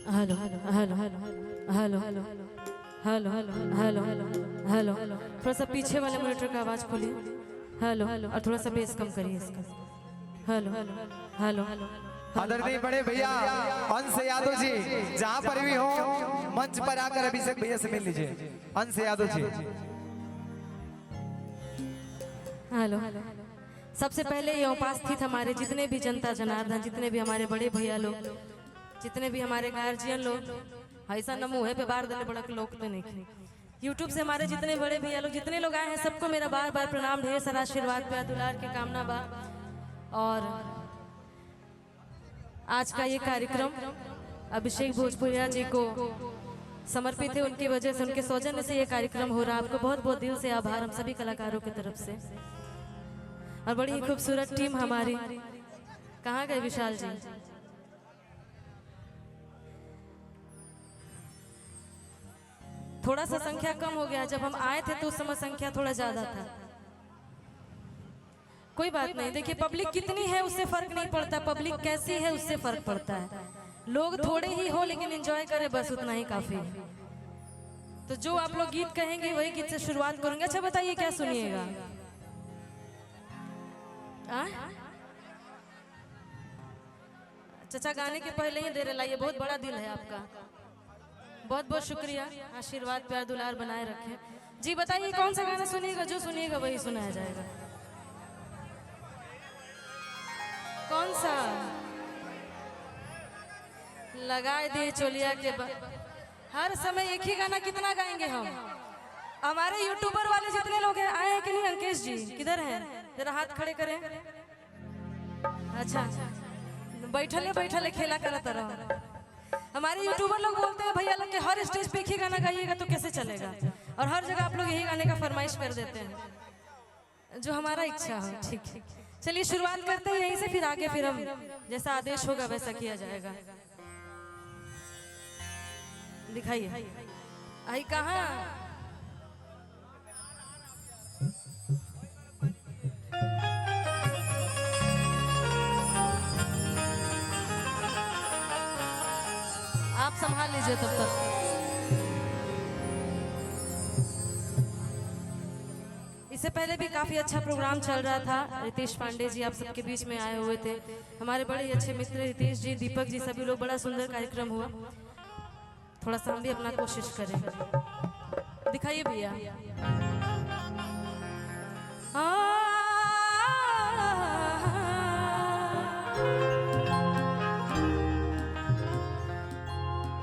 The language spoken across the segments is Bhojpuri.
Hello hello hello hello hello hello hello hello hello थोड़ा सा पीछे वाले मॉनिटर का आवाज खोलिए। हेलो और थोड़ा सा बेस कम करिए इसका। हेलो हेलो हेलो आदरणीय बड़े भैया अंश यादव जी जहाँ पर भी हो मंच पर आकर अभिषेक भैया से मिल लीजिए। अंश यादव जी हेलो सबसे पहले ये उपस्थित हमारे जितने भी जनता जनार्दन, जितने भी हमारे बड़े भैया लोग, जितने भी हमारे गार्जियन लोग, ऐसा न मुँह पे बार देने बड़ा लोग तो नहीं, यूट्यूब से हमारे जितने बड़े भैया लोग जितने लोग आए हैं सबको मेरा बार बार प्रणाम, ढेर सारा आशीर्वाद प्यार दुलार की कामना बा। और आज का ये कार्यक्रम अभिषेक भोजपुरिया जी को समर्पित है, उनकी वजह से, उनके सौजन्य से ये कार्यक्रम हो रहा है। आपको बहुत बहुत दिल से आभार हम सभी कलाकारों की तरफ से। और बड़ी ही खूबसूरत टीम हमारी। कहाँ गए विशाल जी? थोड़ा सा संख्या कम हो गया, जब हम आए थे तो उस समय संख्या थोड़ा ज्यादा था। कोई बात नहीं, देखिए पब्लिक कितनी है उससे फर्क नहीं पड़ता, पब्लिक कैसी है उससे फर्क पड़ता है। लोग थोड़े ही हो लेकिन एंजॉय करें, बस उतना ही काफी है। तो जो आप लोग गीत कहेंगे वही गीत से शुरुआत करेंगे। अच्छा बताइए क्या सुनिएगा? चाचा गाने के पहले ही दे रहे, ये बहुत बड़ा दिल है आपका, बहुत बहुत शुक्रिया। आशीर्वाद प्यार दुलार बनाए रखें। जी बताइए कौन सा गाना सुनिएगा? जो सुनिएगा वही सुनाया जाएगा। कौन सा? लगाए दिए चोलिया के हर समय एक ही गाना कितना गाएंगे हम? हमारे यूट्यूबर वाले जितने लोग हैं आए हैं कि नहीं? अंकेश जी किधर हैं? जरा हाथ खड़े करें। अच्छा बैठले खेला करत रहो। हमारे यूट्यूबर लोग बोलते हैं भैया लोग के हर स्टेज पे एक ही गाना गाइएगा तो कैसे चलेगा, और हर जगह आप लोग यही गाने का फरमाइश कर देते हैं। जो हमारा इच्छा हो। ठीक है चलिए शुरुआत करते हैं यहीं से, फिर आगे फिर हम जैसा आदेश होगा वैसा किया जाएगा। दिखाइए आई कहाँ? आप संभाल लीजिए तब तक। इससे पहले भी काफी अच्छा प्रोग्राम चल रहा था। रितेश पांडे जी आप सबके बीच में आए हुए थे, हमारे बड़े ही अच्छे मित्र रितेश जी, दीपक जी, सभी लोग। बड़ा सुंदर कार्यक्रम हुआ। थोड़ा सा हम भी अपना कोशिश करें। दिखाइए भैया।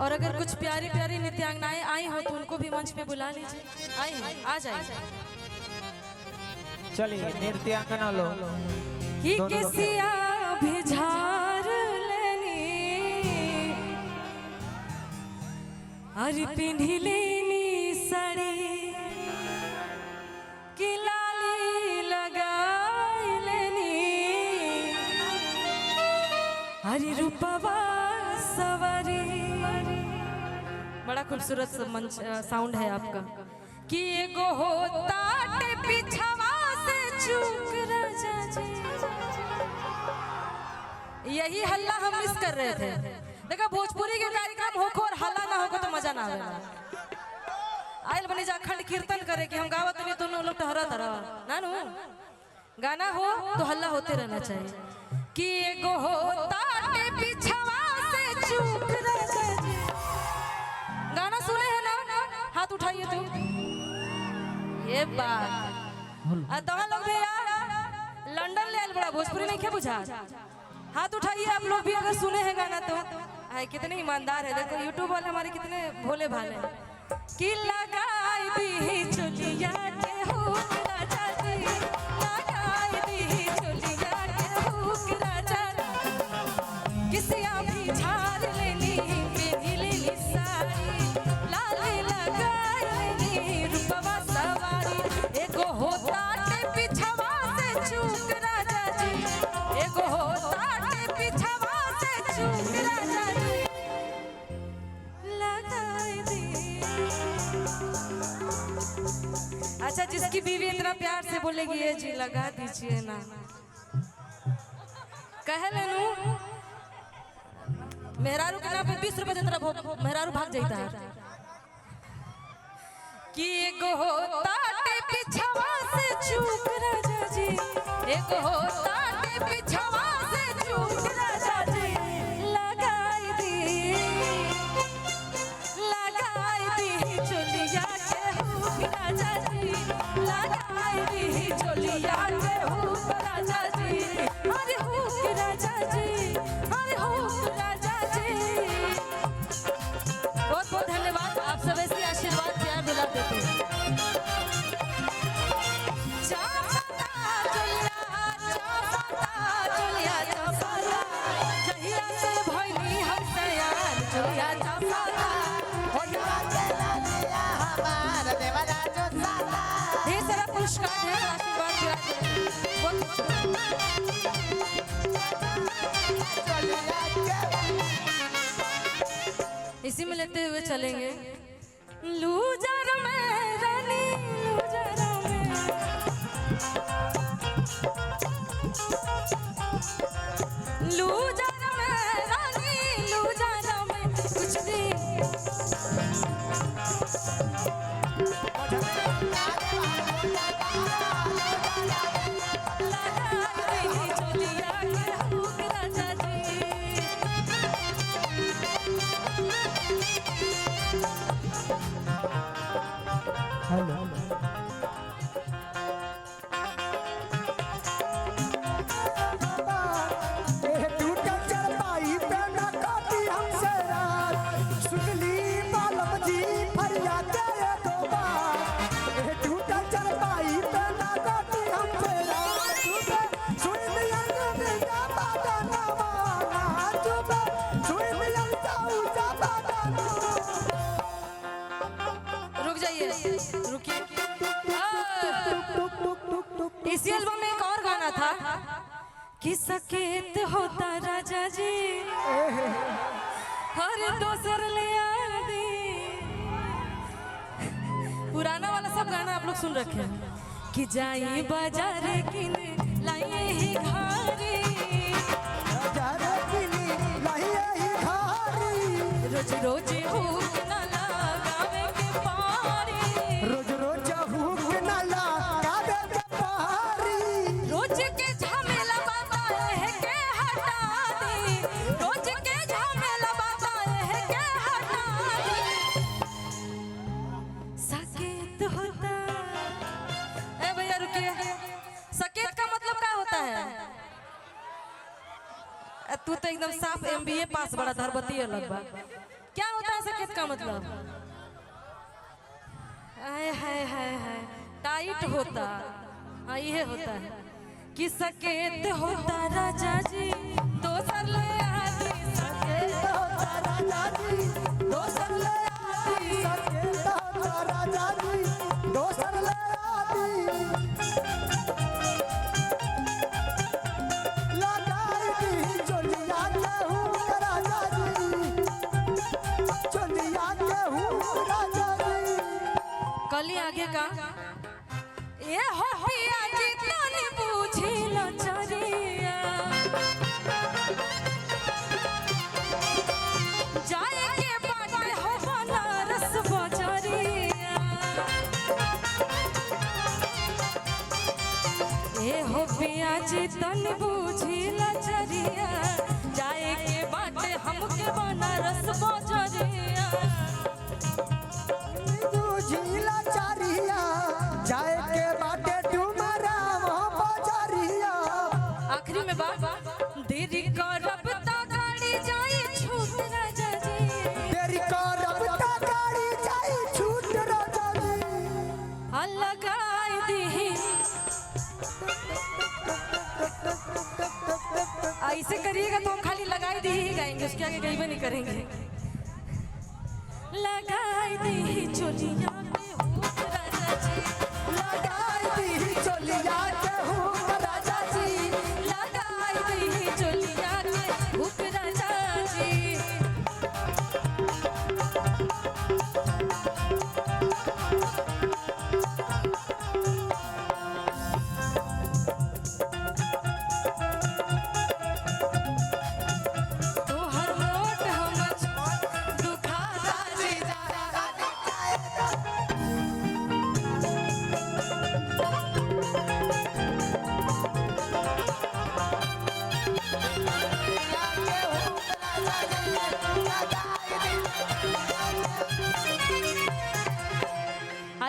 और अगर कुछ प्यारी प्यारी नृत्यांगनाएं आई हो तो उनको भी मंच पे बुला लीजिए। आई हैं, आ जाइए। चलिए नृत्यांगना लो ही किसिया भी झार लेनी, अरे पिन्ही लेनी साड़ी की लाली लगाई लेनी, हरी रूपवा सवारी। बड़ा खूबसूरत मंच साउंड है आपका। कि एगो होता पिछवा से चूक राजा जी। यही हल्ला हम मिस कर रहे थे। देखा भोजपुरी के कार्यक्रम होको और हल्ला ना होको तो मजा ना आवेला। आयल बनी जा अखंड कीर्तन करे कि हम गावत नहीं दोनों लोग टहरा तरह ना नु गाना हो तो हल्ला होते रहना चाहिए। कि एगो होता पिछवा से चूक राजा जी। गाना सुने हैं ना? हाथ उठाइए तुम। ये बात तो लोग भी यार लंदन ले आयल बड़ा भोजपुरी नहीं क्या बुझा? हाथ उठाइए आप लोग भी अगर सुने हैं गाना तो। आए कितने ईमानदार है, देखो यूट्यूब वाले हमारे कितने भोले भाले हैं। कि लगाई दी चोलिया के हुक राजा जी, लगाई दी चोलिया के हुक राजा, किसिया भी झाड़ लेनी पिन्ही लेनी साड़ी, लाली लगाई लेनी रूपवा सवारी। एगो होता पिछवा से चूक राजा जी, एगो होता पिछवा से चूक राजा जी, लगाई दी। अच्छा जिसकी बीवी इतना प्यार से बोलेगी ये जी लगा दीजिए ना, कह लेनू मेहरारू के नाम पे 20 रुपए दे तरफ मेहरारू भाग जाता है कि एगो ताटे पिछवा से चूक राजा जी, एगो ताटे पिछवा से चूक राजा जी, लगाई दी चोलिया के हुक राजा जी, लगाई दी चोलिया के हुक राजा जी, अरे हुक राजा जी, अरे हुक राजा जी। बहुत बहुत धन्यवाद, आप सब ऐसे आशीर्वाद प्यार दिला देते हैं। ढेर सारा पुरस्कार है, आशीर्वाद प्यार इसी में लेते हुए चलेंगे। लूजर में रानी लूजर में, लूजर में रानी लूजर में कुछ भी लगाई चोलिया के हुक राजा जी। हेलो रुक जाइए, रुकिए। इसी एल्बम में एक और गाना था कि सकेत होता राजा जी हर दोसर ले आदि। पुराना वाला सब गाना आप लोग सुन रखे हैं कि जाई बाजार किन लाइए ही घारी, रोज रोज हुक ना लगावे के पारी, रोज रोज हुक ना लगावे के पारी, रोज के झमेला बाबा है के हटा दी, रोज के झमेला बाबा है के हटा दी। सकेत होता ए भैया रुकिए, सकेत का मतलब क्या होता है? तू तो एकदम साफ MBA पास बड़ा धरबती अलग बा। क्या होता है सकेत का मतलब? हाय हाय हाय हाय टाइट होता, हाँ ये होता है कि सकेत होता राजा जी दोसर ले आती, सकेत होता राजा जी दोसर ले आती, सकेत होता राजा जी दोसर ले आती, लगाई दी चोलिया के हुक राजा जी, चोलिया के हुक राजा जी। कली आगे का ये हो पिया जी तनी पूछी लचरिया, जाए के बाटे हो बनारस बजरिया, ए हो पिया जी तनी पूछी लचरिया, जाए के बाटे हमके बनारस बजरिया। झीला चारिया जाए के बाटे डुमरा वो बजरिया। आखिरी में बात देरी करब ता गाड़ी जाई छूट राजा जी, तेरी करब ता गाड़ी जाई छूट राजा जी। लगाई दी ऐसे करिएगा तो हम खाली लगाई दी ही गाएंगे, उसके आगे गई भी नहीं करेंगे। लगाई दी चोलिया के हुक राजा जी, लगाई दी चोलिया के हुक राजा जी, लगाई दी चोलिया के हुक राजा जी। तो हर मोट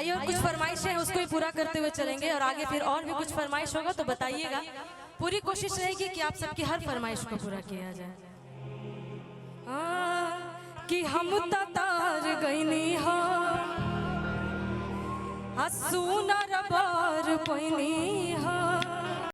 आइए और कुछ फरमाइश है उसको ही पूरा करते हुए चलेंगे और आगे फिर और भी कुछ फरमाइश होगा तो बताइएगा। पूरी कोशिश रहेगी कि आप सबकी हर फरमाइश को पूरा किया जाए। कि हम तार गईनी हो सुनर बार पैनी हो